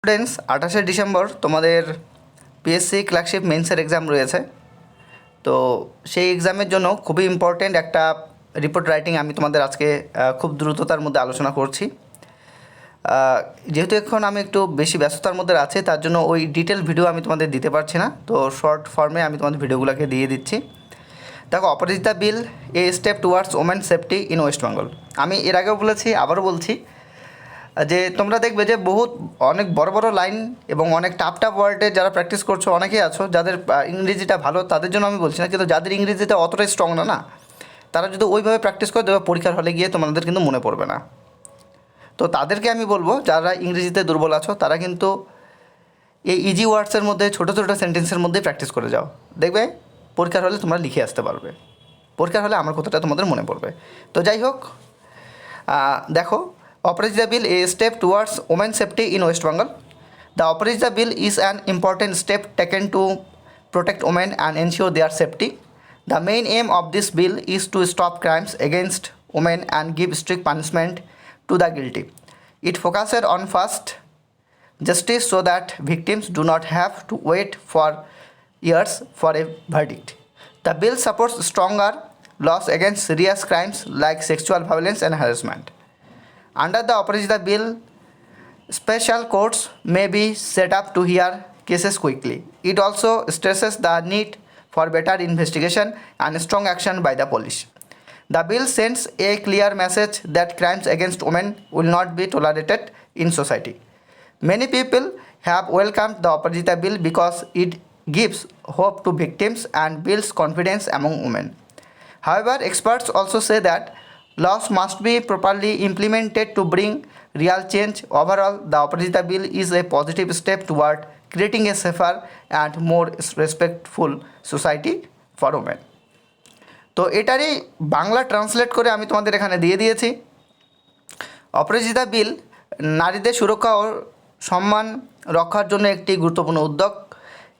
Students 28শে December তোমাদের PSC clerkship মেন্সের exam রয়েছে। তো সেই এক্সামের জন্য খুবই ইম্পর্ট্যান্ট একটা রিপোর্ট রাইটিং আমি তোমাদের আজকে খুব দ্রুততার মধ্যে আলোচনা করছি। যেহেতু এখন আমি একটু বেশি ব্যস্ততার মধ্যে আছি, তার জন্য ওই ডিটেল ভিডিও আমি তোমাদের দিতে পারছি না, তো শর্ট ফর্মে আমি তোমাদের ভিডিওগুলোকে দিয়ে দিচ্ছি। দেখো, Aparajita bill a step towards women safety in West Bengal. আমি এর আগেও বলেছি, আবারও বলছি যে তোমরা দেখবে যে অনেক বড় বড় লাইন এবং অনেক টাফ ওয়ার্ডে যারা প্র্যাকটিস করছো অনেকেই আছো যাদের ইংরেজিটা ভালো, তাদের জন্য আমি বলছি না, কিন্তু যাদের ইংরেজিতে অতটাই স্ট্রং না তারা যদি ওইভাবে প্র্যাকটিস করে দেবে, পরীক্ষার হলে গিয়ে তোমাদের কিন্তু মনে পড়বে না। তো তাদেরকে আমি বলবো, যারা ইংরেজিতে দুর্বল আছো তারা কিন্তু এই ইজি ওয়ার্ডসের মধ্যে ছোটো ছোটো সেন্টেন্সের মধ্যেই প্র্যাকটিস করে যাও, দেখবে পরীক্ষার হলে তোমরা লিখে আসতে পারবে। পরীক্ষার হলে আমার কথাটা তোমাদের মনে পড়বে। তো যাই হোক, দেখো, Operajiতা Bill, a step towards women's safety in West Bengal. The Operajiতা Bill is an important step taken to protect women and ensure their safety. The main aim of this bill is to stop crimes against women and give strict punishment to the guilty. It focuses on first justice so that victims do not have to wait for years for a verdict. The bill supports stronger laws against serious crimes like sexual violence and harassment. Under the Operajiতা Bill, special courts may be set up to hear cases quickly. It also stresses the need for better investigation and strong action by the police. The bill sends a clear message that crimes against women will not be tolerated in society. Many people have welcomed the Operajiতা Bill because it gives hope to victims and builds confidence among women. However, experts also say that laws must be properly implemented to bring real change. Overall, the Operajiতা Bill is a positive step toward creating a safer and more respectful society for women. তো এটারই Bangla translate করে আমি তোমাদের এখানে দিয়ে দিয়েছি। অপরাজিতা বিল নারীদের সুরক্ষা ও সম্মান রক্ষার জন্য একটি গুরুত্বপূর্ণ উদ্যোগ।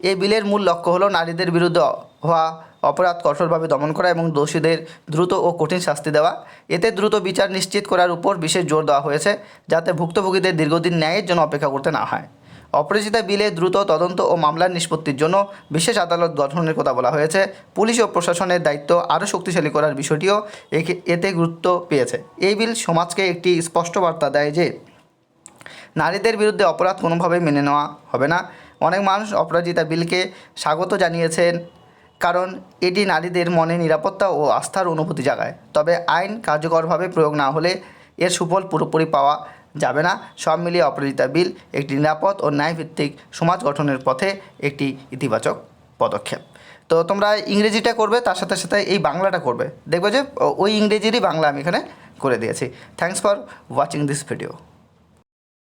এই বিলের মূল লক্ষ্য হলো নারীদের বিরুদ্ধে হওয়া অপরাধ কঠোরভাবে দমন করা এবং দোষীদের দ্রুত ও কঠিন শাস্তি দেওয়া। এতে দ্রুত বিচার নিশ্চিত করার উপর বিশেষ জোর দেওয়া হয়েছে, যাতে ভুক্তভোগীদের দীর্ঘদিন ন্যায়ের জন্য অপেক্ষা করতে না হয়। অপরাজিতা বিলে দ্রুত তদন্ত ও মামলার নিষ্পত্তির জন্য বিশেষ আদালত গঠনের কথা বলা হয়েছে। পুলিশ ও প্রশাসনের দায়িত্ব আরও শক্তিশালী করার বিষয়টিও এতে গুরুত্ব পেয়েছে। এই বিল সমাজকে একটি স্পষ্ট বার্তা দেয় যে নারীদের বিরুদ্ধে অপরাধ কোনোভাবেই মেনে নেওয়া হবে না। অনেক মানুষ অপরাজিতা বিলকে স্বাগত জানিয়েছেন, কারণ এটি নারীদের মনে নিরাপত্তা ও আস্থার অনুভূতি জাগায়। তবে আইন কার্যকরভাবে প্রয়োগ না হলে এর সুফল পুরোপুরি পাওয়া যাবে না। সব মিলিয়ে অপরাজিতা বিল একটি নিরাপদ ও ন্যায়ভিত্তিক সমাজ গঠনের পথে একটি ইতিবাচক পদক্ষেপ। তো তোমরা ইংরেজিটা করবে, তার সাথে সাথে এই বাংলাটা করবে, দেখবে যে ওই ইংরেজিরই বাংলা আমি এখানে করে দিয়েছি। Thanks for watching this video.